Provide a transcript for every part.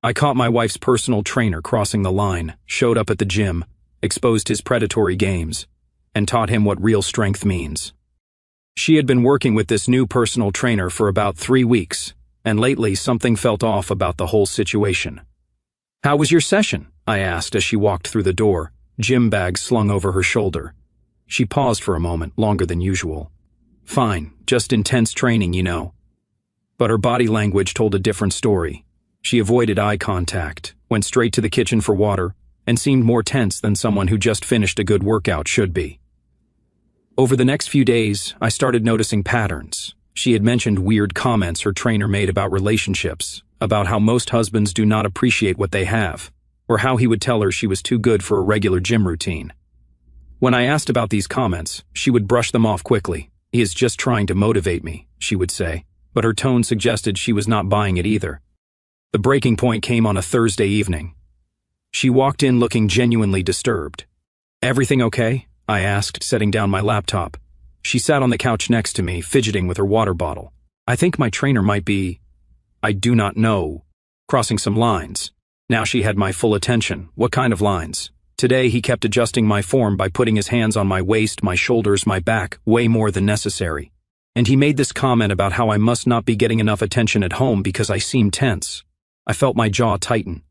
I caught my wife's personal trainer crossing the line, showed up at the gym, exposed his predatory games, and taught him what real strength means. She had been working with this new personal trainer for about 3 weeks, and lately something felt off about the whole situation. "How was your session?" I asked as she walked through the door, gym bag slung over her shoulder. She paused for a moment, longer than usual. "Fine, just intense training, you know." But her body language told a different story. She avoided eye contact, went straight to the kitchen for water, and seemed more tense than someone who just finished a good workout should be. Over the next few days, I started noticing patterns. She had mentioned weird comments her trainer made about relationships, about how most husbands do not appreciate what they have, or how he would tell her she was too good for a regular gym routine. When I asked about these comments, she would brush them off quickly. "He is just trying to motivate me," she would say, but her tone suggested she was not buying it either. The breaking point came on a Thursday evening. She walked in looking genuinely disturbed. "Everything okay?" I asked, setting down my laptop. She sat on the couch next to me, fidgeting with her water bottle. "I think my trainer might be, I do not know, crossing some lines." Now she had my full attention. "What kind of lines?" Today he kept adjusting my form by putting his hands on my waist, my shoulders, my back, way more than necessary. And he made this comment about how I must not be getting enough attention at home because I seemed tense. I felt my jaw tighten.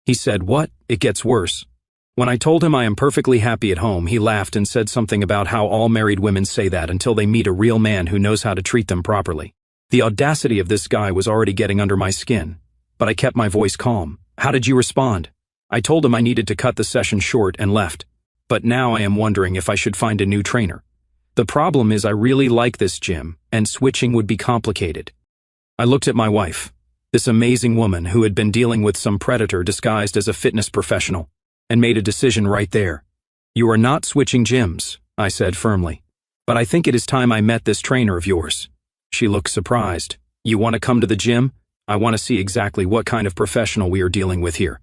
He said, "What? It gets worse." When I told him I am perfectly happy at home, he laughed and said something about how all married women say that until they meet a real man who knows how to treat them properly. The audacity of this guy was already getting under my skin, but I kept my voice calm. "How did you respond?" I told him I needed to cut the session short and left, but now I am wondering if I should find a new trainer. The problem is I really like this gym, and switching would be complicated. I looked at my wife, this amazing woman who had been dealing with some predator disguised as a fitness professional, and made a decision right there. "You are not switching gyms," I said firmly, "but I think it is time I met this trainer of yours." She looked surprised. "You want to come to the gym? I want to see exactly what kind of professional we are dealing with here."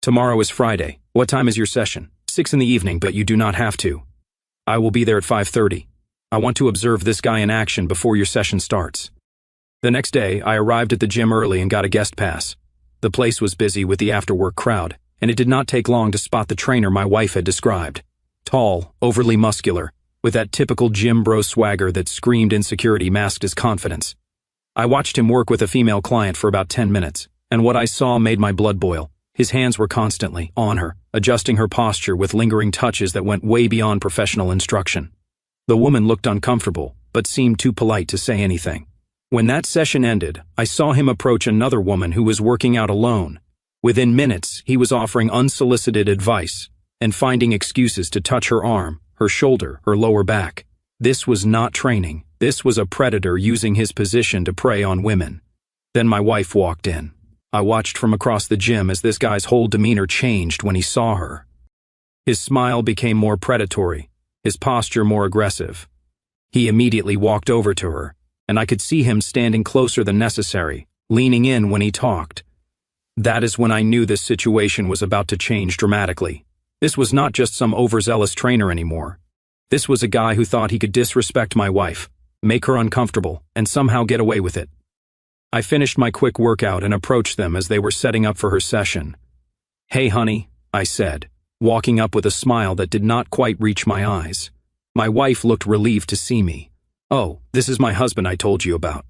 "Tomorrow is Friday. What time is your session?" 6 in the evening, but you do not have to. "I will be there at 5:30. I want to observe this guy in action before your session starts." The next day, I arrived at the gym early and got a guest pass. The place was busy with the after-work crowd, and it did not take long to spot the trainer my wife had described. Tall, overly muscular, with that typical gym bro swagger that screamed insecurity masked as confidence. I watched him work with a female client for about 10 minutes, and what I saw made my blood boil. His hands were constantly on her, adjusting her posture with lingering touches that went way beyond professional instruction. The woman looked uncomfortable, but seemed too polite to say anything. When that session ended, I saw him approach another woman who was working out alone. Within minutes, he was offering unsolicited advice and finding excuses to touch her arm, her shoulder, her lower back. This was not training. This was a predator using his position to prey on women. Then my wife walked in. I watched from across the gym as this guy's whole demeanor changed when he saw her. His smile became more predatory, his posture more aggressive. He immediately walked over to her, and I could see him standing closer than necessary, leaning in when he talked. That is when I knew this situation was about to change dramatically. This was not just some overzealous trainer anymore. This was a guy who thought he could disrespect my wife, make her uncomfortable, and somehow get away with it. I finished my quick workout and approached them as they were setting up for her session. "Hey honey," I said, walking up with a smile that did not quite reach my eyes. My wife looked relieved to see me. "Oh, this is my husband I told you about."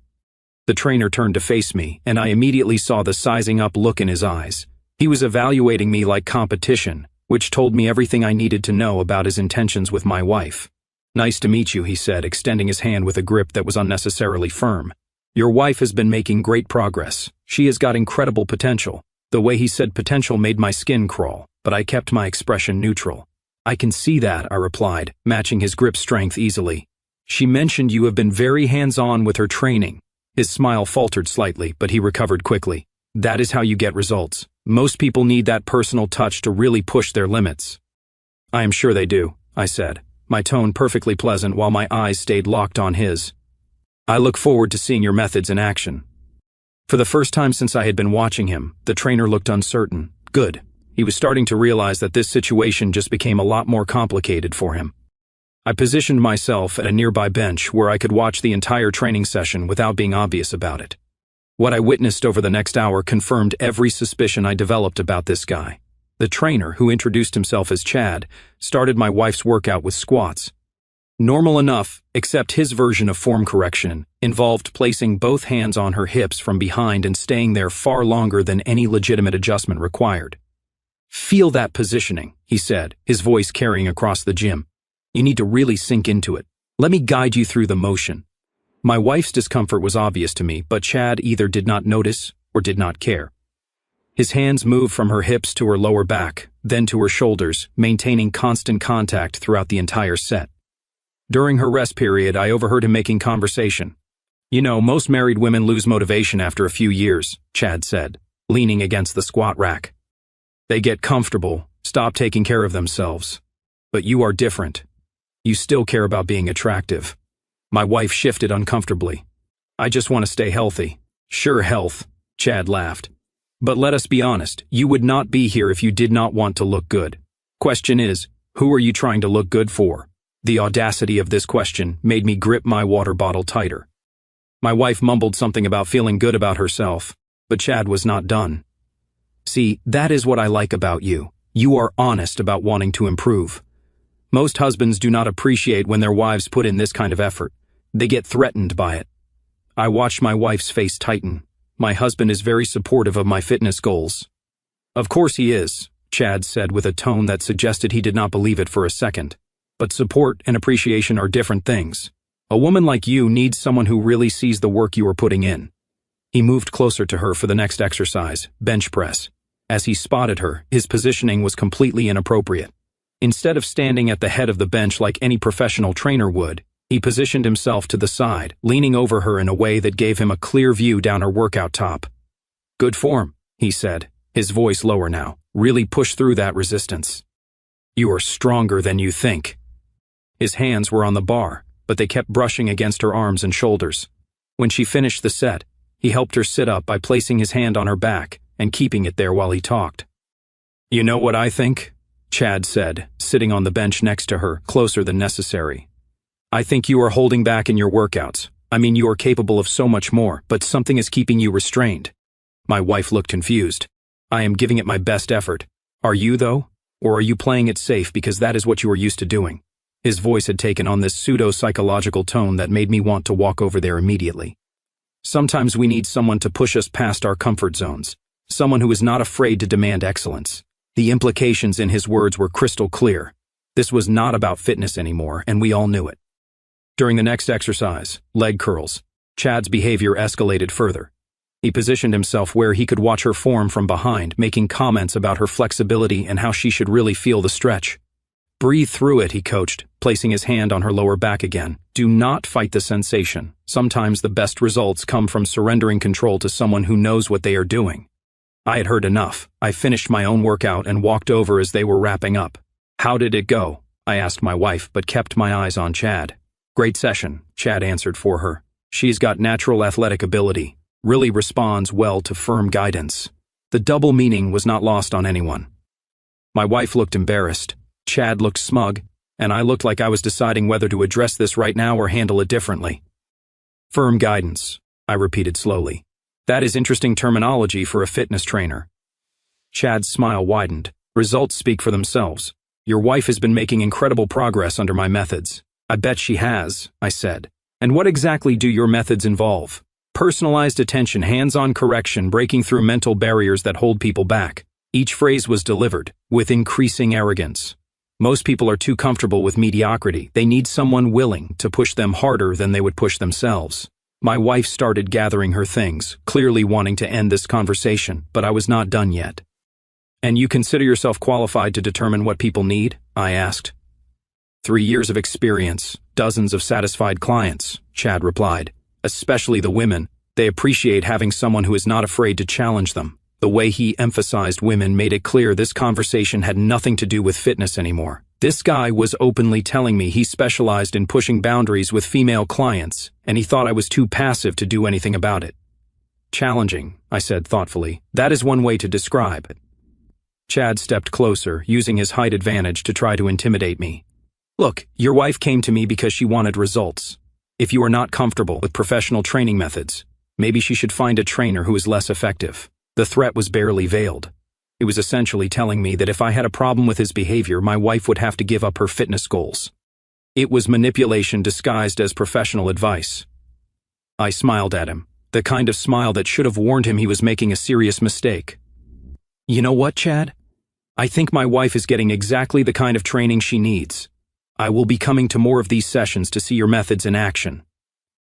The trainer turned to face me, and I immediately saw the sizing up look in his eyes. He was evaluating me like competition, which told me everything I needed to know about his intentions with my wife. "Nice to meet you," he said, extending his hand with a grip that was unnecessarily firm. "Your wife has been making great progress. She has got incredible potential." The way he said potential made my skin crawl, but I kept my expression neutral. "I can see that," I replied, matching his grip strength easily. "She mentioned you have been very hands-on with her training." His smile faltered slightly, but he recovered quickly. "That is how you get results. Most people need that personal touch to really push their limits." "I am sure they do," I said, my tone perfectly pleasant while my eyes stayed locked on his. "I look forward to seeing your methods in action." For the first time since I had been watching him, the trainer looked uncertain. Good. He was starting to realize that this situation just became a lot more complicated for him. I positioned myself at a nearby bench where I could watch the entire training session without being obvious about it. What I witnessed over the next hour confirmed every suspicion I developed about this guy. The trainer, who introduced himself as Chad, started my wife's workout with squats. Normal enough, except his version of form correction involved placing both hands on her hips from behind and staying there far longer than any legitimate adjustment required. "Feel that positioning," he said, his voice carrying across the gym. "You need to really sink into it. Let me guide you through the motion." My wife's discomfort was obvious to me, but Chad either did not notice or did not care. His hands moved from her hips to her lower back, then to her shoulders, maintaining constant contact throughout the entire set. During her rest period, I overheard him making conversation. "You know, most married women lose motivation after a few years," Chad said, leaning against the squat rack. "They get comfortable, stop taking care of themselves. But you are different. You still care about being attractive." My wife shifted uncomfortably. "I just want to stay healthy." "Sure, health," Chad laughed. "But let us be honest, you would not be here if you did not want to look good. Question is, who are you trying to look good for?" The audacity of this question made me grip my water bottle tighter. My wife mumbled something about feeling good about herself, but Chad was not done. "See, that is what I like about you. You are honest about wanting to improve. Most husbands do not appreciate when their wives put in this kind of effort. They get threatened by it." I watched my wife's face tighten. My husband is very supportive of my fitness goals. "Of course he is," Chad said with a tone that suggested he did not believe it for a second. "But support and appreciation are different things. A woman like you needs someone who really sees the work you are putting in." He moved closer to her for the next exercise, bench press. As he spotted her, his positioning was completely inappropriate. Instead of standing at the head of the bench like any professional trainer would, he positioned himself to the side, leaning over her in a way that gave him a clear view down her workout top. "Good form," he said, his voice lower now. "Really push through that resistance. You are stronger than you think." His hands were on the bar, but they kept brushing against her arms and shoulders. When she finished the set, he helped her sit up by placing his hand on her back and keeping it there while he talked. "You know what I think?" Chad said, sitting on the bench next to her, closer than necessary. "I think you are holding back in your workouts. I mean, you are capable of so much more, but something is keeping you restrained." My wife looked confused. "I am giving it my best effort. Are you, though? Or are you playing it safe because that is what you are used to doing?" His voice had taken on this pseudo-psychological tone that made me want to walk over there immediately. Sometimes we need someone to push us past our comfort zones, someone who is not afraid to demand excellence. The implications in his words were crystal clear. This was not about fitness anymore, and we all knew it. During the next exercise, leg curls, Chad's behavior escalated further. He positioned himself where he could watch her form from behind, making comments about her flexibility and how she should really feel the stretch. "Breathe through it," he coached, placing his hand on her lower back again. "Do not fight the sensation. Sometimes the best results come from surrendering control to someone who knows what they are doing." I had heard enough. I finished my own workout and walked over as they were wrapping up. "How did it go?" I asked my wife, but kept my eyes on Chad. "Great session," Chad answered for her. "She's got natural athletic ability, really responds well to firm guidance." The double meaning was not lost on anyone. My wife looked embarrassed. Chad looked smug, and I looked like I was deciding whether to address this right now or handle it differently. "Firm guidance," I repeated slowly. "That is interesting terminology for a fitness trainer." Chad's smile widened. "Results speak for themselves. Your wife has been making incredible progress under my methods." "I bet she has," I said. "And what exactly do your methods involve?" "Personalized attention, hands-on correction, breaking through mental barriers that hold people back." Each phrase was delivered with increasing arrogance. Most people are too comfortable with mediocrity. They need someone willing to push them harder than they would push themselves. My wife started gathering her things, clearly wanting to end this conversation, but I was not done yet. "And you consider yourself qualified to determine what people need?" I asked. 3 years of experience, dozens of satisfied clients," Chad replied. "Especially the women. They appreciate having someone who is not afraid to challenge them." The way he emphasized women made it clear this conversation had nothing to do with fitness anymore. This guy was openly telling me he specialized in pushing boundaries with female clients, and he thought I was too passive to do anything about it. "Challenging," I said thoughtfully. "That is one way to describe it." Chad stepped closer, using his height advantage to try to intimidate me. "Look, your wife came to me because she wanted results. If you are not comfortable with professional training methods, Maybe she should find a trainer who is less effective. The threat was barely veiled. It was essentially telling me that if I had a problem with his behavior, my wife would have to give up her fitness goals. It was manipulation disguised as professional advice. I smiled at him, the kind of smile that should have warned him he was making a serious mistake. You know what, Chad? I think my wife is getting exactly the kind of training she needs. I will be coming to more of these sessions to see your methods in action.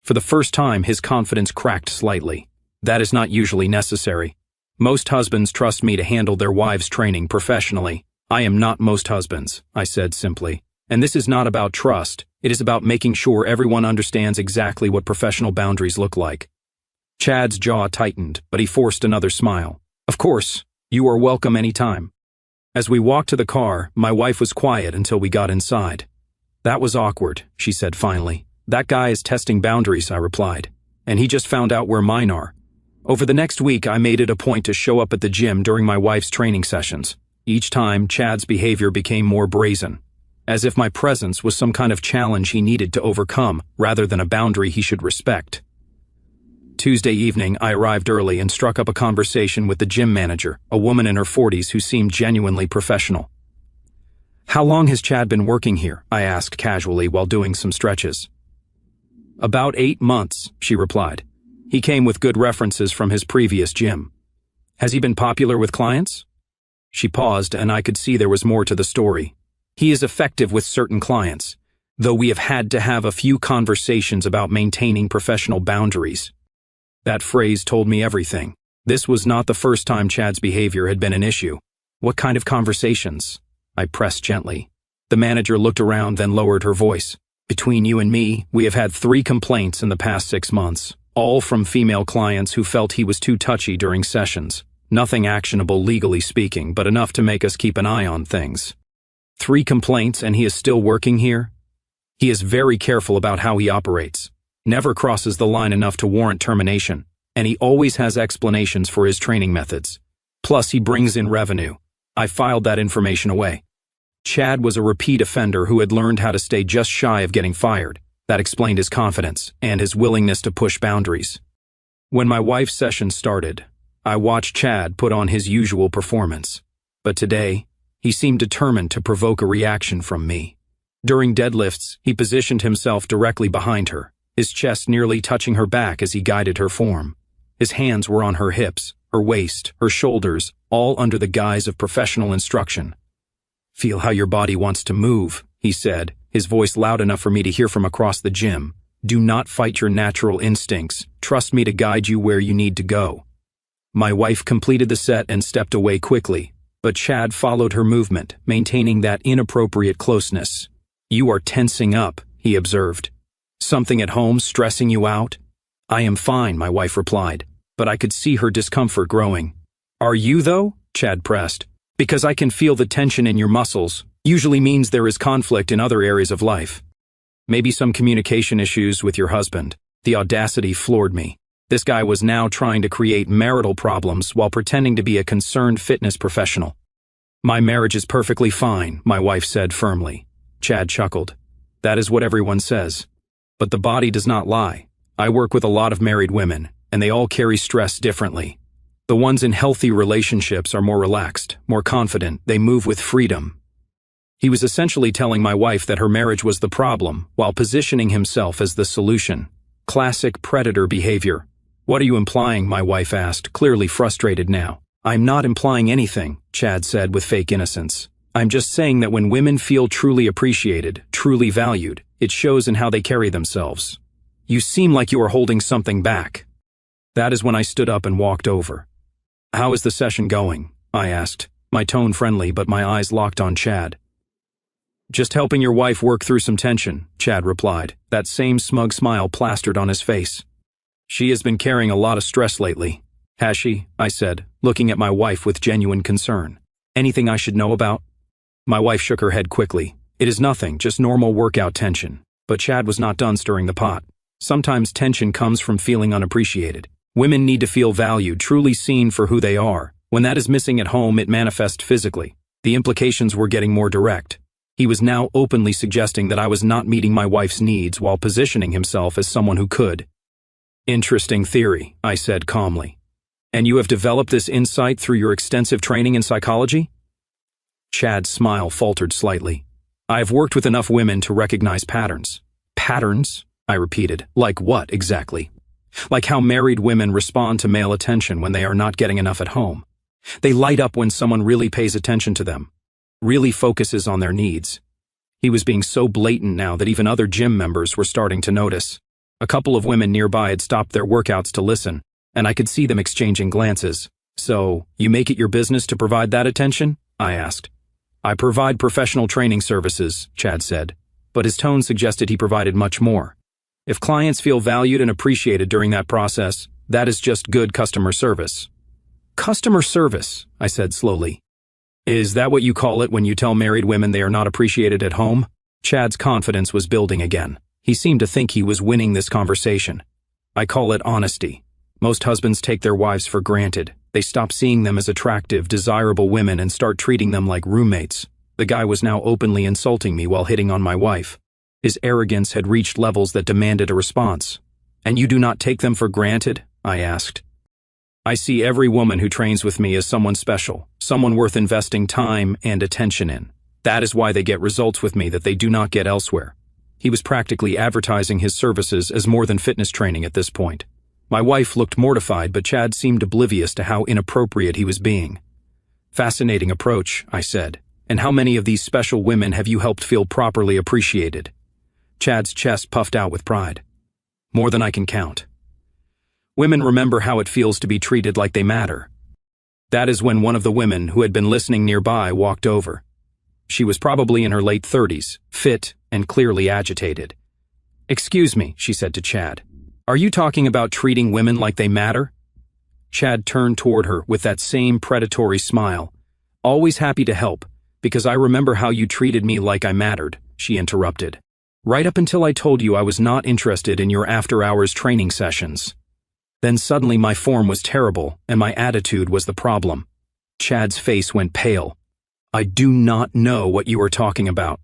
For the first time, his confidence cracked slightly. That is not usually necessary. Most husbands trust me to handle their wives' training professionally. I am not most husbands, I said simply. And this is not about trust. It is about making sure everyone understands exactly what professional boundaries look like. Chad's jaw tightened, but he forced another smile. Of course, you are welcome anytime. As we walked to the car, my wife was quiet until we got inside. That was awkward, she said finally. That guy is testing boundaries, I replied. And he just found out where mine are. Over the next week, I made it a point to show up at the gym during my wife's training sessions. Each time, Chad's behavior became more brazen, as if my presence was some kind of challenge he needed to overcome, rather than a boundary he should respect. Tuesday evening, I arrived early and struck up a conversation with the gym manager, a woman in her 40s who seemed genuinely professional. How long has Chad been working here? I asked casually while doing some stretches. About 8 months, she replied. He came with good references from his previous gym. Has he been popular with clients? She paused, and I could see there was more to the story. He is effective with certain clients, though we have had to have a few conversations about maintaining professional boundaries. That phrase told me everything. This was not the first time Chad's behavior had been an issue. What kind of conversations? I pressed gently. The manager looked around, then lowered her voice. Between you and me, we have had 3 complaints in the past 6 months. All from female clients who felt he was too touchy during sessions. Nothing actionable legally speaking, but enough to make us keep an eye on things. 3 complaints and he is still working here? He is very careful about how he operates. Never crosses the line enough to warrant termination, and he always has explanations for his training methods. Plus, he brings in revenue. I filed that information away. Chad was a repeat offender who had learned how to stay just shy of getting fired. That explained his confidence and his willingness to push boundaries. When my wife's session started, I watched Chad put on his usual performance. But today, he seemed determined to provoke a reaction from me. During deadlifts, he positioned himself directly behind her, his chest nearly touching her back as he guided her form. His hands were on her hips, her waist, her shoulders, all under the guise of professional instruction. Feel how your body wants to move, he said, his voice loud enough for me to hear from across the gym. Do not fight your natural instincts. Trust me to guide you where you need to go. My wife completed the set and stepped away quickly, but Chad followed her movement, maintaining that inappropriate closeness. You are tensing up, he observed. Something at home stressing you out? I am fine, my wife replied, but I could see her discomfort growing. Are you, though? Chad pressed. Because I can feel the tension in your muscles. Usually means there is conflict in other areas of life. Maybe some communication issues with your husband. The audacity floored me. This guy was now trying to create marital problems while pretending to be a concerned fitness professional. My marriage is perfectly fine, my wife said firmly. Chad chuckled. That is what everyone says. But the body does not lie. I work with a lot of married women, and they all carry stress differently. The ones in healthy relationships are more relaxed, more confident, they move with freedom. He was essentially telling my wife that her marriage was the problem, while positioning himself as the solution. Classic predator behavior. What are you implying? My wife asked, clearly frustrated now. I'm not implying anything, Chad said with fake innocence. I'm just saying that when women feel truly appreciated, truly valued, it shows in how they carry themselves. You seem like you are holding something back. That is when I stood up and walked over. How is the session going? I asked, my tone friendly but my eyes locked on Chad. Just helping your wife work through some tension, Chad replied, that same smug smile plastered on his face. She has been carrying a lot of stress lately. Has she? I said, looking at my wife with genuine concern. Anything I should know about? My wife shook her head quickly. It is nothing, just normal workout tension. But Chad was not done stirring the pot. Sometimes tension comes from feeling unappreciated. Women need to feel valued, truly seen for who they are. When that is missing at home, it manifests physically. The implications were getting more direct. He was now openly suggesting that I was not meeting my wife's needs while positioning himself as someone who could. Interesting theory, I said calmly. And you have developed this insight through your extensive training in psychology? Chad's smile faltered slightly. I have worked with enough women to recognize patterns. Patterns? I repeated. Like what, exactly? Like how married women respond to male attention when they are not getting enough at home. They light up when someone really pays attention to them, really focuses on their needs. He was being so blatant now that even other gym members were starting to notice. A couple of women nearby had stopped their workouts to listen, and I could see them exchanging glances. So, you make it your business to provide that attention? I asked. I provide professional training services, Chad said, but his tone suggested he provided much more. If clients feel valued and appreciated during that process, that is just good customer service. Customer service, I said slowly. Is that what you call it when you tell married women they are not appreciated at home? Chad's confidence was building again. He seemed to think he was winning this conversation. I call it honesty. Most husbands take their wives for granted. They stop seeing them as attractive, desirable women and start treating them like roommates. The guy was now openly insulting me while hitting on my wife. His arrogance had reached levels that demanded a response. And you do not take them for granted? I asked. I see every woman who trains with me as someone special, someone worth investing time and attention in. That is why they get results with me that they do not get elsewhere. He was practically advertising his services as more than fitness training at this point. My wife looked mortified, but Chad seemed oblivious to how inappropriate he was being. Fascinating approach, I said. And how many of these special women have you helped feel properly appreciated? Chad's chest puffed out with pride. More than I can count. Women remember how it feels to be treated like they matter. That is when one of the women who had been listening nearby walked over. She was probably in her late 30s, fit and clearly agitated. Excuse me, she said to Chad. Are you talking about treating women like they matter? Chad turned toward her with that same predatory smile. Always happy to help, because I remember how you treated me like I mattered, she interrupted. Right up until I told you I was not interested in your after-hours training sessions. Then suddenly my form was terrible, and my attitude was the problem. Chad's face went pale. I do not know what you are talking about.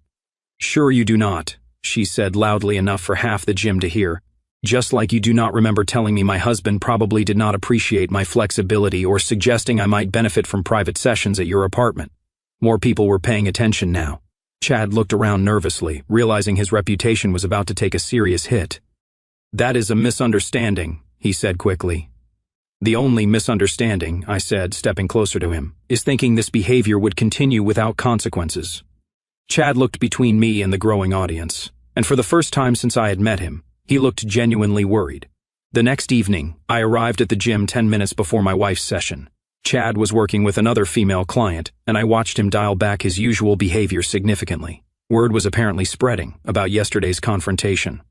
Sure you do not, she said loudly enough for half the gym to hear. Just like you do not remember telling me my husband probably did not appreciate my flexibility or suggesting I might benefit from private sessions at your apartment. More people were paying attention now. Chad looked around nervously, realizing his reputation was about to take a serious hit. That is a misunderstanding, he said quickly. The only misunderstanding, I said, stepping closer to him, is thinking this behavior would continue without consequences. Chad looked between me and the growing audience, and for the first time since I had met him, he looked genuinely worried. The next evening, I arrived at the gym 10 minutes before my wife's session. Chad was working with another female client, and I watched him dial back his usual behavior significantly. Word was apparently spreading about yesterday's confrontation.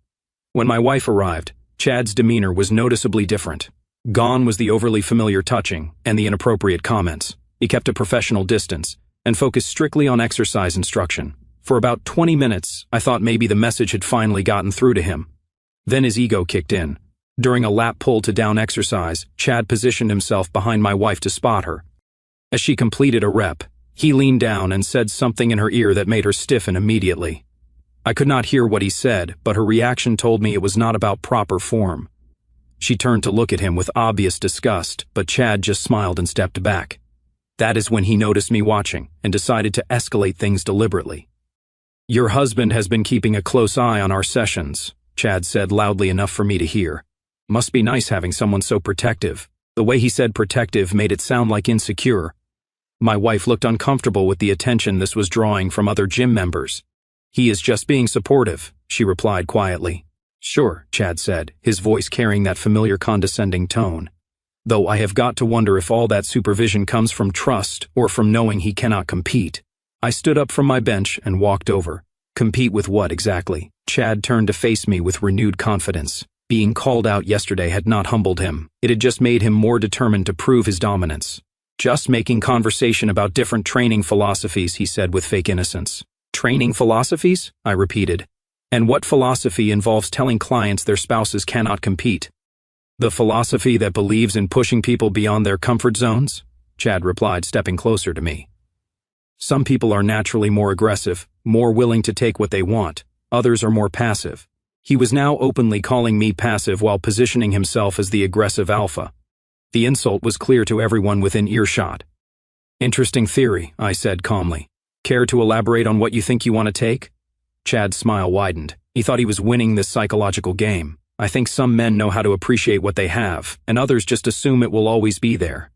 When my wife arrived, Chad's demeanor was noticeably different. Gone was the overly familiar touching and the inappropriate comments. He kept a professional distance and focused strictly on exercise instruction. For about 20 minutes, I thought maybe the message had finally gotten through to him. Then his ego kicked in. During a lap pull to down exercise, Chad positioned himself behind my wife to spot her. As she completed a rep, he leaned down and said something in her ear that made her stiffen immediately. I could not hear what he said, but her reaction told me it was not about proper form. She turned to look at him with obvious disgust, but Chad just smiled and stepped back. That is when he noticed me watching and decided to escalate things deliberately. Your husband has been keeping a close eye on our sessions, Chad said loudly enough for me to hear. Must be nice having someone so protective. The way he said protective made it sound like insecure. My wife looked uncomfortable with the attention this was drawing from other gym members. He is just being supportive, she replied quietly. Sure, Chad said, his voice carrying that familiar condescending tone. Though I have got to wonder if all that supervision comes from trust or from knowing he cannot compete. I stood up from my bench and walked over. Compete with what exactly? Chad turned to face me with renewed confidence. Being called out yesterday had not humbled him. It had just made him more determined to prove his dominance. Just making conversation about different training philosophies, he said with fake innocence. Training philosophies? I repeated. And what philosophy involves telling clients their spouses cannot compete? The philosophy that believes in pushing people beyond their comfort zones? Chad replied, stepping closer to me. Some people are naturally more aggressive, more willing to take what they want. Others are more passive. He was now openly calling me passive while positioning himself as the aggressive alpha. The insult was clear to everyone within earshot. "Interesting theory," I said calmly. "Care to elaborate on what you think you want to take?" Chad's smile widened. He thought he was winning this psychological game. "I think some men know how to appreciate what they have, and others just assume it will always be there."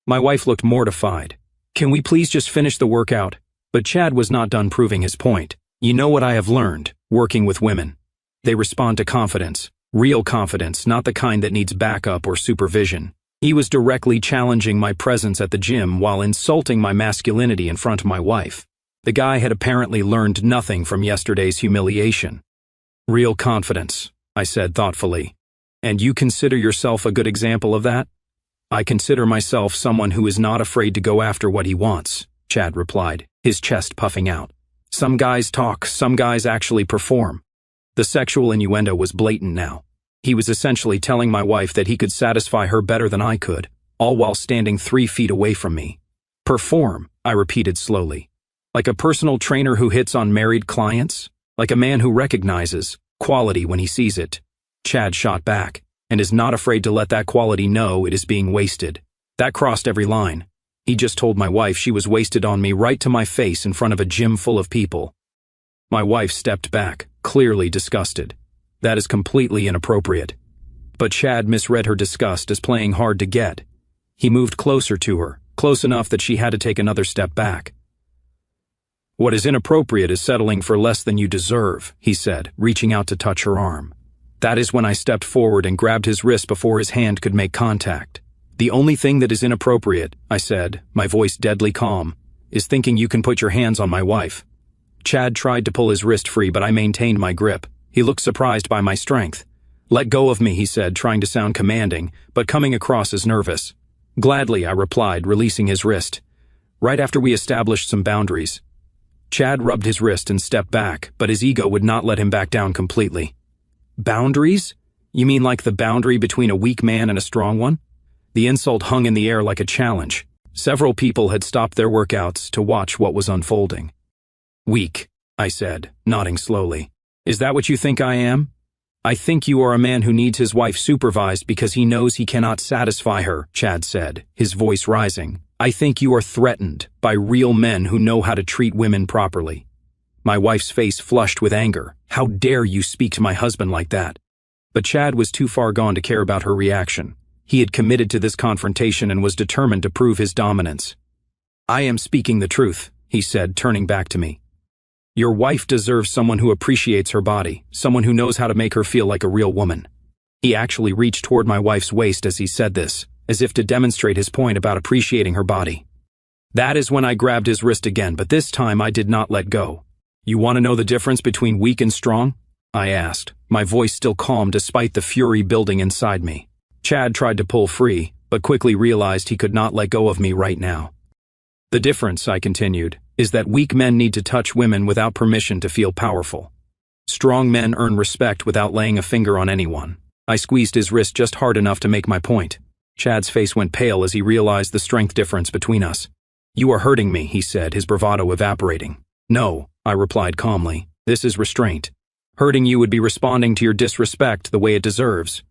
My wife looked mortified. "Can we please just finish the workout?" But Chad was not done proving his point. "You know what I have learned, working with women. They respond to confidence. Real confidence, not the kind that needs backup or supervision." He was directly challenging my presence at the gym while insulting my masculinity in front of my wife. The guy had apparently learned nothing from yesterday's humiliation. "Real confidence," I said thoughtfully. "And you consider yourself a good example of that?" "I consider myself someone who is not afraid to go after what he wants," Chad replied, his chest puffing out. "Some guys talk, some guys actually perform." The sexual innuendo was blatant now. He was essentially telling my wife that he could satisfy her better than I could, all while standing 3 feet away from me. "Perform," I repeated slowly. "Like a personal trainer who hits on married clients? Like a man who recognizes quality when he sees it?" Chad shot back, and is not afraid to let that quality know it is being wasted. That crossed every line. He just told my wife she was wasted on me right to my face in front of a gym full of people. My wife stepped back, clearly disgusted. That is completely inappropriate. But Chad misread her disgust as playing hard to get. He moved closer to her, close enough that she had to take another step back. "What is inappropriate is settling for less than you deserve," he said, reaching out to touch her arm. That is when I stepped forward and grabbed his wrist before his hand could make contact. "The only thing that is inappropriate," I said, my voice deadly calm, "is thinking you can put your hands on my wife." Chad tried to pull his wrist free, but I maintained my grip. He looked surprised by my strength. "Let go of me," he said, trying to sound commanding, but coming across as nervous. "Gladly," I replied, releasing his wrist. "Right after we established some boundaries." Chad rubbed his wrist and stepped back, but his ego would not let him back down completely. "Boundaries? You mean like the boundary between a weak man and a strong one?" The insult hung in the air like a challenge. Several people had stopped their workouts to watch what was unfolding. "Weak," I said, nodding slowly. "Is that what you think I am?" "I think you are a man who needs his wife supervised because he knows he cannot satisfy her," Chad said, his voice rising. "I think you are threatened by real men who know how to treat women properly." My wife's face flushed with anger. "How dare you speak to my husband like that?" But Chad was too far gone to care about her reaction. He had committed to this confrontation and was determined to prove his dominance. "I am speaking the truth," he said, turning back to me. "Your wife deserves someone who appreciates her body, someone who knows how to make her feel like a real woman." He actually reached toward my wife's waist as he said this, as if to demonstrate his point about appreciating her body. That is when I grabbed his wrist again, but this time I did not let go. "You want to know the difference between weak and strong?" I asked, my voice still calm despite the fury building inside me. Chad tried to pull free, but quickly realized he could not let go of me right now. "The difference," I continued, "is that weak men need to touch women without permission to feel powerful. Strong men earn respect without laying a finger on anyone." I squeezed his wrist just hard enough to make my point. Chad's face went pale as he realized the strength difference between us. "You are hurting me," he said, his bravado evaporating. "No," I replied calmly. "This is restraint. Hurting you would be responding to your disrespect the way it deserves."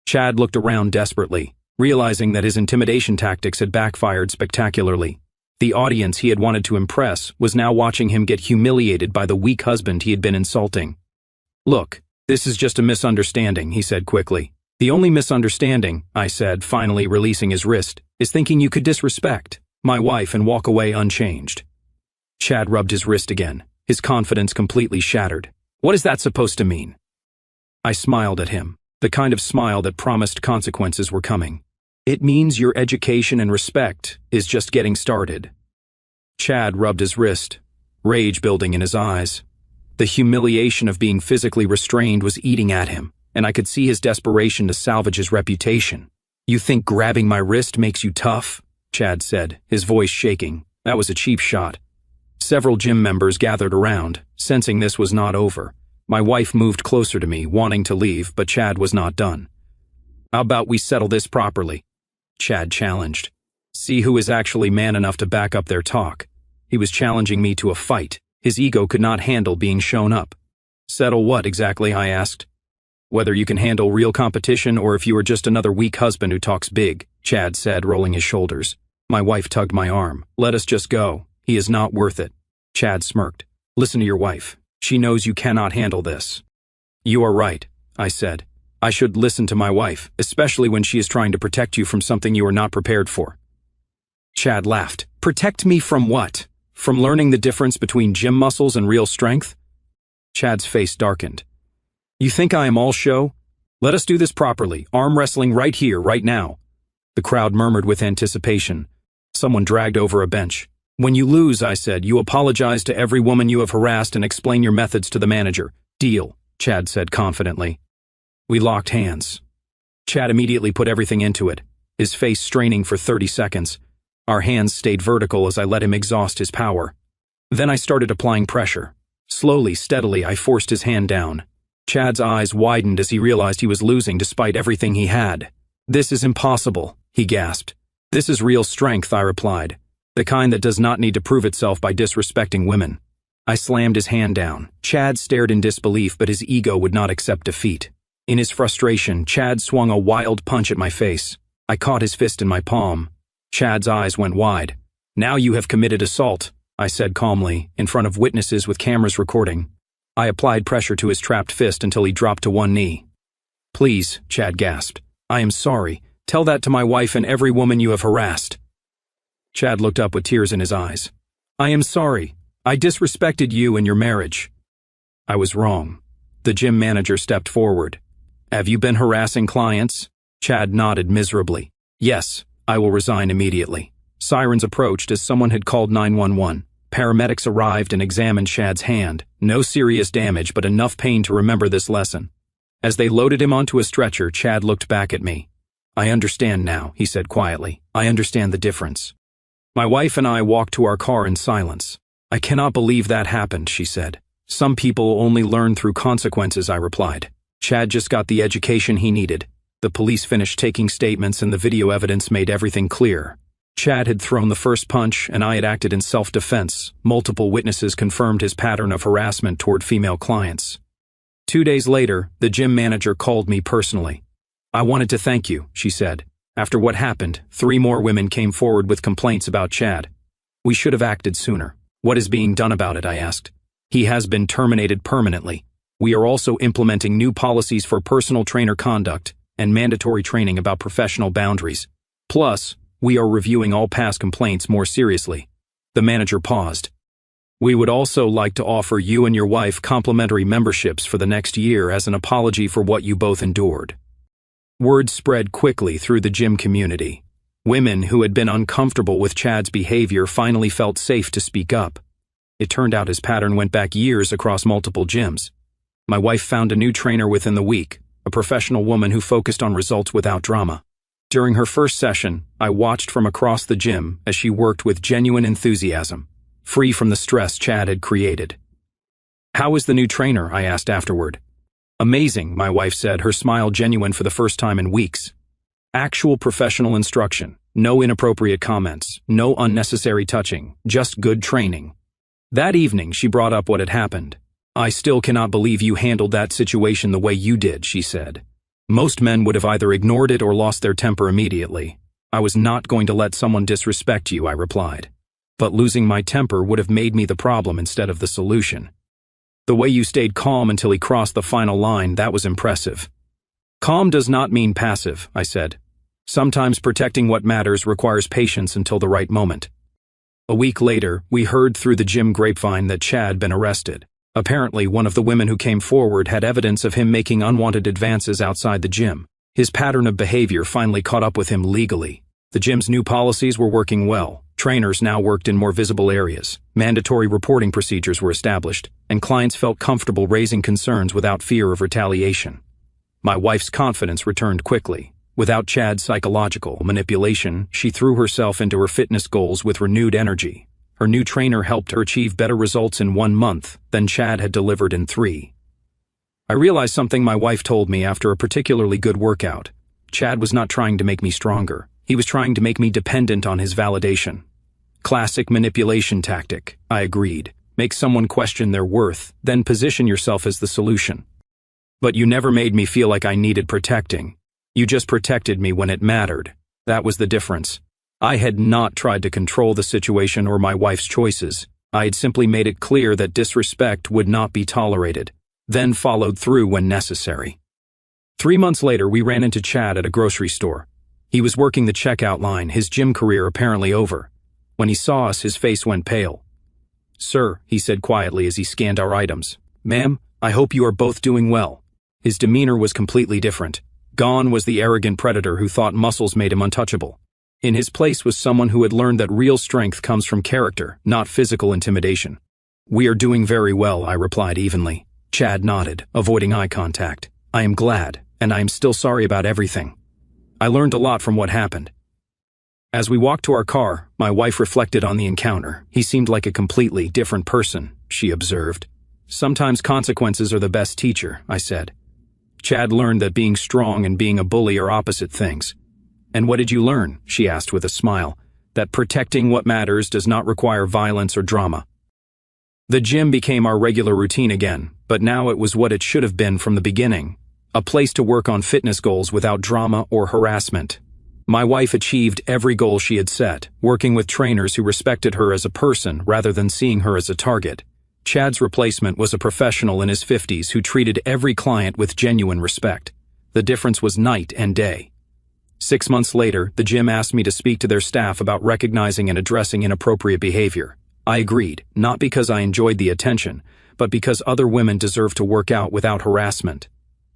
Chad looked around desperately, realizing that his intimidation tactics had backfired spectacularly. The audience he had wanted to impress was now watching him get humiliated by the weak husband he had been insulting. "Look, this is just a misunderstanding," he said quickly. "The only misunderstanding," I said, finally releasing his wrist, "is thinking you could disrespect my wife and walk away unchanged." Chad rubbed his wrist again, his confidence completely shattered. "What is that supposed to mean?" I smiled at him, the kind of smile that promised consequences were coming. "It means your education and respect is just getting started." Chad rubbed his wrist, rage building in his eyes. The humiliation of being physically restrained was eating at him, and I could see his desperation to salvage his reputation. "You think grabbing my wrist makes you tough?" Chad said, his voice shaking. That was a cheap shot. Several gym members gathered around, sensing this was not over. My wife moved closer to me, wanting to leave, but Chad was not done. "How about we settle this properly?" Chad challenged. "See who is actually man enough to back up their talk." He was challenging me to a fight. His ego could not handle being shown up. Settle what exactly? I asked. Whether you can handle real competition or if you are just another weak husband who talks big, Chad said, rolling his shoulders. My wife tugged my arm. Let us just go. He is not worth it. Chad smirked. Listen to your wife. She knows you cannot handle this. You are right, I said. I should listen to my wife, especially when she is trying to protect you from something you are not prepared for. Chad laughed. Protect me from what? From learning the difference between gym muscles and real strength? Chad's face darkened. You think I am all show? Let us do this properly, arm wrestling right here, right now. The crowd murmured with anticipation. Someone dragged over a bench. When you lose, I said, you apologize to every woman you have harassed and explain your methods to the manager. Deal, Chad said confidently. We locked hands. Chad immediately put everything into it, his face straining for 30 seconds. Our hands stayed vertical as I let him exhaust his power. Then I started applying pressure. Slowly, steadily, I forced his hand down. Chad's eyes widened as he realized he was losing despite everything he had. This is impossible, he gasped. This is real strength, I replied. The kind that does not need to prove itself by disrespecting women. I slammed his hand down. Chad stared in disbelief, but his ego would not accept defeat. In his frustration, Chad swung a wild punch at my face. I caught his fist in my palm. Chad's eyes went wide. Now you have committed assault, I said calmly, in front of witnesses with cameras recording. I applied pressure to his trapped fist until he dropped to one knee. Please, Chad gasped. I am sorry. Tell that to my wife and every woman you have harassed. Chad looked up with tears in his eyes. I am sorry. I disrespected you and your marriage. I was wrong. The gym manager stepped forward. Have you been harassing clients? Chad nodded miserably. Yes, I will resign immediately. Sirens approached as someone had called 911. Paramedics arrived and examined Chad's hand. No serious damage, but enough pain to remember this lesson. As they loaded him onto a stretcher, Chad looked back at me. I understand now, he said quietly. I understand the difference. My wife and I walked to our car in silence. I cannot believe that happened, she said. Some people only learn through consequences, I replied. Chad just got the education he needed. The police finished taking statements and the video evidence made everything clear. Chad had thrown the first punch and I had acted in self-defense. Multiple witnesses confirmed his pattern of harassment toward female clients. 2 days later, the gym manager called me personally. I wanted to thank you, she said. After what happened, 3 more women came forward with complaints about Chad. We should have acted sooner. What is being done about it, I asked. He has been terminated permanently. We are also implementing new policies for personal trainer conduct and mandatory training about professional boundaries. Plus, we are reviewing all past complaints more seriously. The manager paused. We would also like to offer you and your wife complimentary memberships for the next year as an apology for what you both endured. Word spread quickly through the gym community. Women who had been uncomfortable with Chad's behavior finally felt safe to speak up. It turned out his pattern went back years across multiple gyms. My wife found a new trainer within the week, a professional woman who focused on results without drama. During her first session, I watched from across the gym as she worked with genuine enthusiasm, free from the stress Chad had created. How is the new trainer? I asked afterward. Amazing, my wife said, her smile genuine for the first time in weeks. Actual professional instruction, no inappropriate comments, no unnecessary touching, just good training. That evening, she brought up what had happened. I still cannot believe you handled that situation the way you did, she said. Most men would have either ignored it or lost their temper immediately. I was not going to let someone disrespect you, I replied. But losing my temper would have made me the problem instead of the solution. The way you stayed calm until he crossed the final line, that was impressive. Calm does not mean passive, I said. Sometimes protecting what matters requires patience until the right moment. A week later, we heard through the gym grapevine that Chad had been arrested. Apparently, one of the women who came forward had evidence of him making unwanted advances outside the gym. His pattern of behavior finally caught up with him legally. The gym's new policies were working well. Trainers now worked in more visible areas. Mandatory reporting procedures were established, and clients felt comfortable raising concerns without fear of retaliation. My wife's confidence returned quickly. Without Chad's psychological manipulation, she threw herself into her fitness goals with renewed energy. Her new trainer helped her achieve better results in 1 month than Chad had delivered in 3. I realized something my wife told me after a particularly good workout. Chad was not trying to make me stronger. He was trying to make me dependent on his validation. Classic manipulation tactic, I agreed. Make someone question their worth, then position yourself as the solution. But you never made me feel like I needed protecting. You just protected me when it mattered. That was the difference. I had not tried to control the situation or my wife's choices. I had simply made it clear that disrespect would not be tolerated, then followed through when necessary. 3 months later, we ran into Chad at a grocery store. He was working the checkout line, his gym career apparently over. When he saw us, his face went pale. "Sir," he said quietly as he scanned our items. "Ma'am, I hope you are both doing well." His demeanor was completely different. Gone was the arrogant predator who thought muscles made him untouchable. In his place was someone who had learned that real strength comes from character, not physical intimidation. "We are doing very well," I replied evenly. Chad nodded, avoiding eye contact. "I am glad, and I am still sorry about everything. I learned a lot from what happened." As we walked to our car, my wife reflected on the encounter. "He seemed like a completely different person," she observed. "Sometimes consequences are the best teacher," I said. Chad learned that being strong and being a bully are opposite things. "And what did you learn?" she asked with a smile. "That protecting what matters does not require violence or drama." The gym became our regular routine again, but now it was what it should have been from the beginning. A place to work on fitness goals without drama or harassment. My wife achieved every goal she had set, working with trainers who respected her as a person rather than seeing her as a target. Chad's replacement was a professional in his 50s who treated every client with genuine respect. The difference was night and day. 6 months later, the gym asked me to speak to their staff about recognizing and addressing inappropriate behavior. I agreed, not because I enjoyed the attention, but because other women deserve to work out without harassment.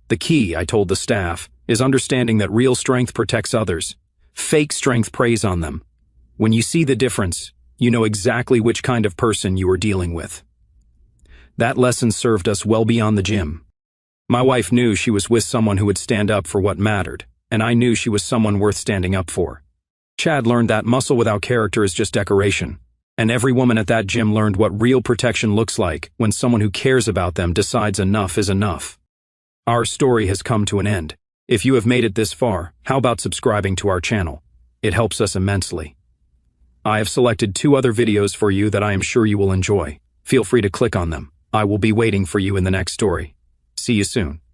The key, I told the staff, is understanding that real strength protects others. Fake strength preys on them. When you see the difference, you know exactly which kind of person you are dealing with. That lesson served us well beyond the gym. My wife knew she was with someone who would stand up for what mattered, and I knew she was someone worth standing up for. Chad learned that muscle without character is just decoration, and every woman at that gym learned what real protection looks like when someone who cares about them decides enough is enough. Our story has come to an end. If you have made it this far, how about subscribing to our channel? It helps us immensely. I have selected 2 other videos for you that I am sure you will enjoy. Feel free to click on them. I will be waiting for you in the next story. See you soon.